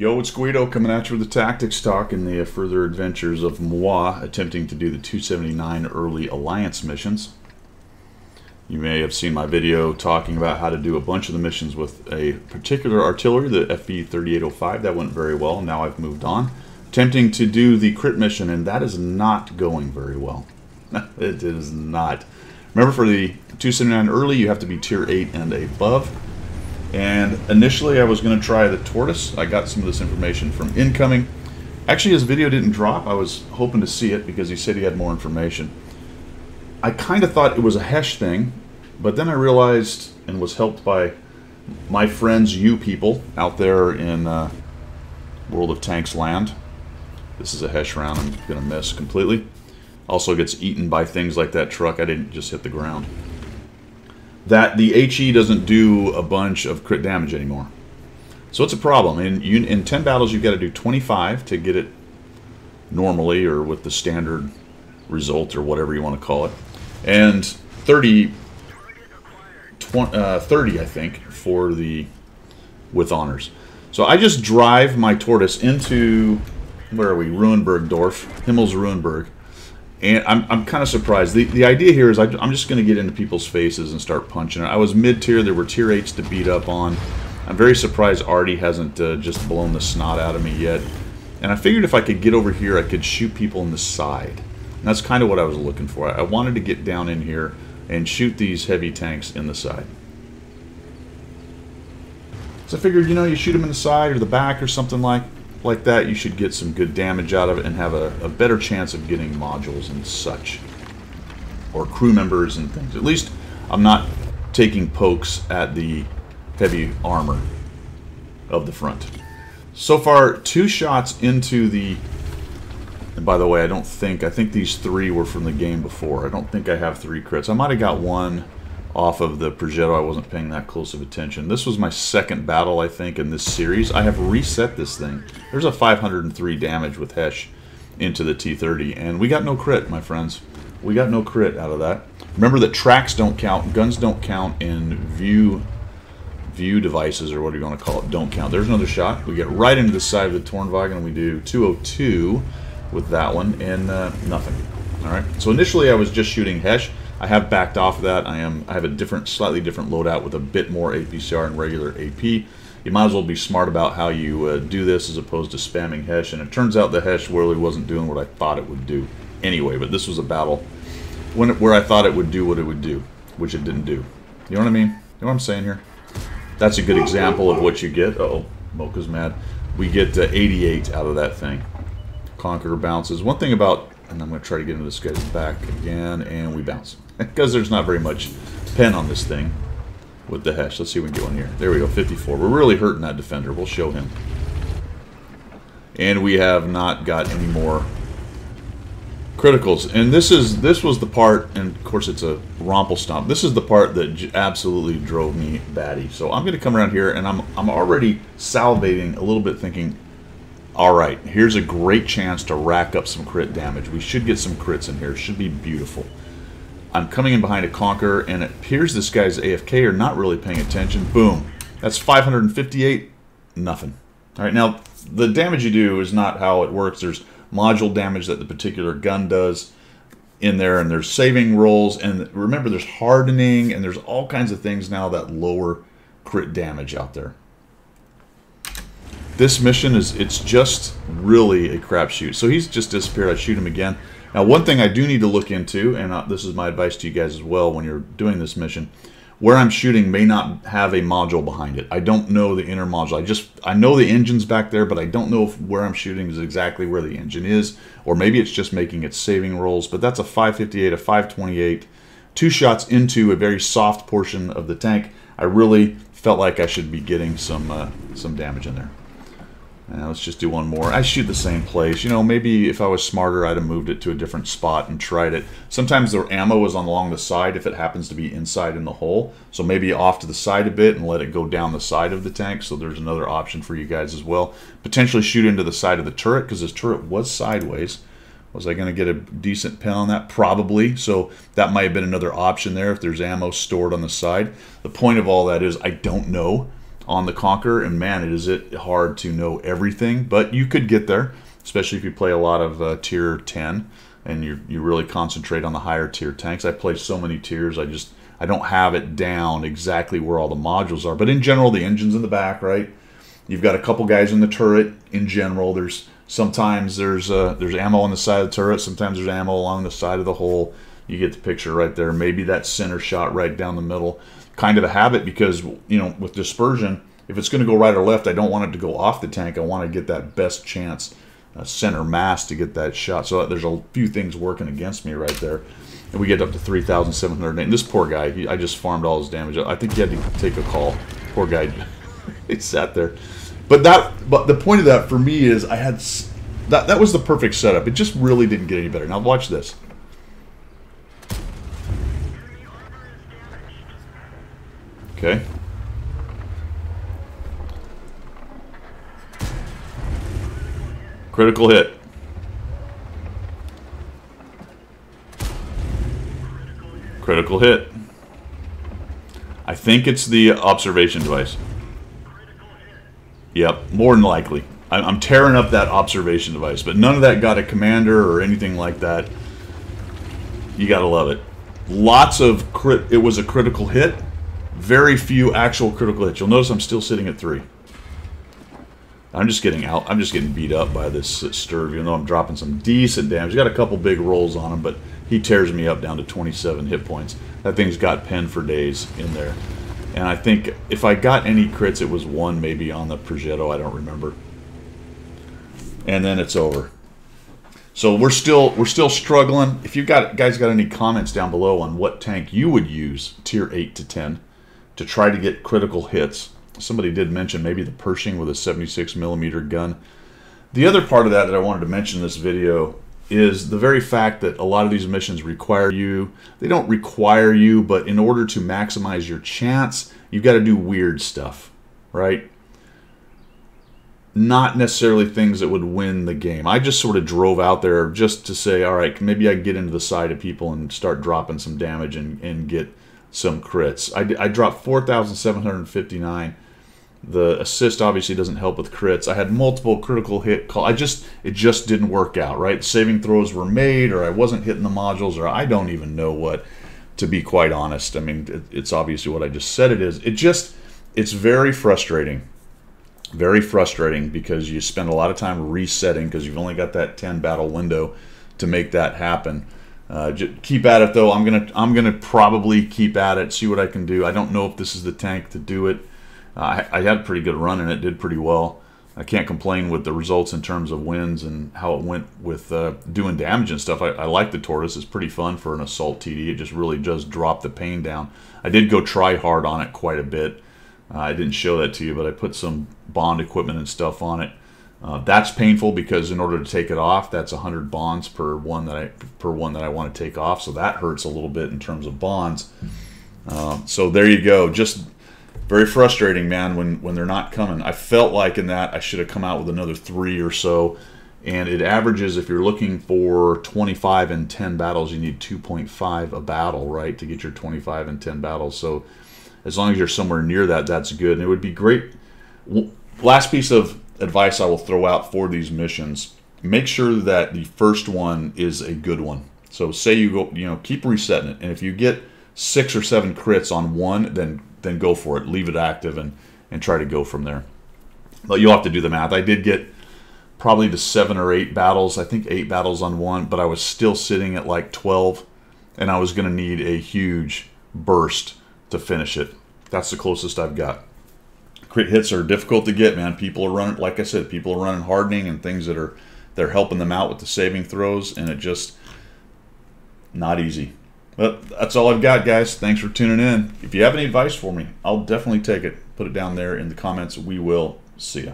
Yo, it's Guido coming at you with the tactics talk and the further adventures of Moi attempting to do the 279 early alliance missions. You may have seen my video talking about how to do a bunch of the missions with a particular artillery, the FV-3805. That went very well. Now I've moved on. Attempting to do the crit mission, and that is not going very well. It is not. Remember, for the 279 early, you have to be tier 8 and above. And initially I was going to try the tortoise. I got some of this information from incoming. Actually, his video didn't drop. I was hoping to see it because he said he had more information. I kind of thought it was a Hesh thing, but then I realized and was helped by my friends, you people, out there in World of Tanks land. This is a Hesh round I'm going to miss completely. Also gets eaten by things like that truck. I didn't just hit the ground. That the HE doesn't do a bunch of crit damage anymore. So it's a problem. In 10 battles, you've got to do 25 to get it normally, or with the standard result, or whatever you want to call it. And 30, I think, for the with honors. So I just drive my tortoise into, where are we, Ruhenbergdorf, Himmel's Ruhenberg. And I'm kind of surprised. The idea here is I'm just going to get into people's faces and start punching it. I was mid-tier. There were tier 8s to beat up on. I'm very surprised Artie hasn't just blown the snot out of me yet. And I figured if I could get over here, I could shoot people in the side. And that's kind of what I was looking for. I wanted to get down in here and shoot these heavy tanks in the side. So I figured, you know, you shoot them in the side or the back or something like that, you should get some good damage out of it and have a better chance of getting modules and such, or crew members and things. At least I'm not taking pokes at the heavy armor of the front. So far, 2 shots into the, and by the way, I think these 3 were from the game before. I don't think I have 3 crits. I might have got 1 off of the Progetto. I wasn't paying that close of attention. This was my second battle, I think, in this series. I have reset this thing. There's a 503 damage with Hesh into the T-30, and we got no crit, my friends. We got no crit out of that. Remember that tracks don't count, guns don't count, and view devices, or what are you going to call it, don't count. There's another shot. We get right into the side of the Tornwagen, and we do 202 with that one, and nothing. All right. So initially I was just shooting Hesh. I have backed off of that. I have a slightly different loadout with a bit more APCR and regular AP. You might as well be smart about how you do this as opposed to spamming Hesh. And it turns out the Hesh really wasn't doing what I thought it would do anyway. But this was a battle where I thought it would do what it would do, which it didn't do. You know what I mean? You know what I'm saying here? That's a good example of what you get. Uh-oh, Mocha's mad. We get 88 out of that thing. Conqueror bounces. One thing about, and I'm going to try to get into this guy's back again, and we bounce. Because there's not very much pen on this thing with the Hesh. Let's see if we can get one here. There we go, 54. We're really hurting that defender. We'll show him. And we have not got any more criticals. And this was the part, and of course it's a romple stomp. This is the part that absolutely drove me batty. So I'm going to come around here, and I'm already salivating a little bit, thinking, all right, here's a great chance to rack up some crit damage. We should get some crits in here. It should be beautiful. I'm coming in behind a Conqueror, and it appears this guy's AFK or not really paying attention. Boom. That's 558. Nothing. All right, now, the damage you do is not how it works. There's module damage that the particular gun does in there, and there's saving rolls, and remember, there's hardening, and there's all kinds of things now that lower crit damage out there. This mission it's just really a crapshoot. So he's just disappeared. I shoot him again. Now, one thing I do need to look into, and this is my advice to you guys as well when you're doing this mission, where I'm shooting may not have a module behind it. I don't know the inner module. I know the engine's back there, but I don't know if where I'm shooting is exactly where the engine is, or maybe it's just making its saving rolls. But that's a 558, a 528, 2 shots into a very soft portion of the tank. I really felt like I should be getting some damage in there. Now let's just do one more. I shoot the same place. You know, maybe if I was smarter, I'd have moved it to a different spot and tried it. Sometimes the ammo is along the side if it happens to be inside in the hole. So maybe off to the side a bit and let it go down the side of the tank. So there's another option for you guys as well. Potentially shoot into the side of the turret, because this turret was sideways. Was I going to get a decent pen on that? Probably. So that might have been another option there if there's ammo stored on the side. The point of all that is I don't know. on the Conqueror, and man, is it hard to know everything, but you could get there, especially if you play a lot of tier 10 and you really concentrate on the higher tier tanks. I play so many tiers, I don't have it down exactly where all the modules are, but in general, the engine's in the back, right? You've got a couple guys in the turret. In general, sometimes there's ammo on the side of the turret, sometimes there's ammo along the side of the hole. You get the picture right there. Maybe that center shot right down the middle. Kind of a habit because, you know, with dispersion, if it's going to go right or left, I don't want it to go off the tank. I want to get that best chance center mass to get that shot. So there's a few things working against me right there. And we get up to 3,708. And this poor guy, I just farmed all his damage. I think he had to take a call. Poor guy, he sat there. But the point of that for me is that was the perfect setup. It just really didn't get any better. Now watch this. Okay. Critical hit. Critical hit. I think it's the observation device. Yep, more than likely. I'm tearing up that observation device, but none of that got a commander or anything like that. You gotta love it. Lots of it was a critical hit. Very few actual critical hits. You'll notice I'm still sitting at 3. I'm just getting beat up by this Sturv, even though I'm dropping some decent damage. He's got a couple big rolls on him, but he tears me up down to 27 hit points. That thing's got pinned for days in there. And I think if I got any crits, it was 1 maybe on the Progetto. I don't remember. And then it's over. So we're still struggling. If you guys got any comments down below on what tank you would use tier 8 to 10 to try to get critical hits. Somebody did mention maybe the Pershing with a 76mm gun. The other part of that I wanted to mention in this video is the very fact that a lot of these missions require you. They don't require you, but in order to maximize your chance, you've got to do weird stuff, right? Not necessarily things that would win the game. I just sort of drove out there just to say, all right, maybe I can get into the side of people and start dropping some damage and get some crits. I dropped 4,759. The assist obviously doesn't help with crits. I had multiple critical hit call. It just didn't work out, right? Saving throws were made, or I wasn't hitting the modules, or I don't even know what, to be quite honest. I mean, it's obviously what I just said it is. It's very frustrating. Very frustrating because you spend a lot of time resetting because you've only got that 10 battle window to make that happen. Keep at it though. I'm gonna probably keep at it, see what I can do. I don't know if this is the tank to do it. I had a pretty good run and it did pretty well. I can't complain with the results in terms of wins and how it went with doing damage and stuff. I like the Tortoise. It's pretty fun for an assault TD. It just really does drop the pain down. I did go try hard on it quite a bit. I didn't show that to you, but I put some bond equipment and stuff on it. That's painful because in order to take it off, that's 100 bonds per one that I want to take off. So that hurts a little bit in terms of bonds. So there you go. Just very frustrating, man, when they're not coming. I felt like in that I should have come out with another 3 or so. And it averages, if you're looking for 25 and 10 battles, you need 2.5 a battle, right, to get your 25 and 10 battles. So as long as you're somewhere near that, that's good. And it would be great. Last piece of advice I will throw out for these missions: make sure that the first one is a good one. So say you go, keep resetting it, and if you get 6 or 7 crits on one, then go for it. Leave it active and try to go from there. But you'll have to do the math. I did get probably to 7 or 8 battles. I think 8 battles on one, but I was still sitting at like 12, and I was going to need a huge burst to finish it. That's the closest I've got. Crit hits are difficult to get, man. People are running, like I said, people are running hardening and things they're helping them out with the saving throws, and it just not easy. But that's all I've got, guys. Thanks for tuning in. If you have any advice for me, I'll definitely take it. Put it down there in the comments. We will see ya.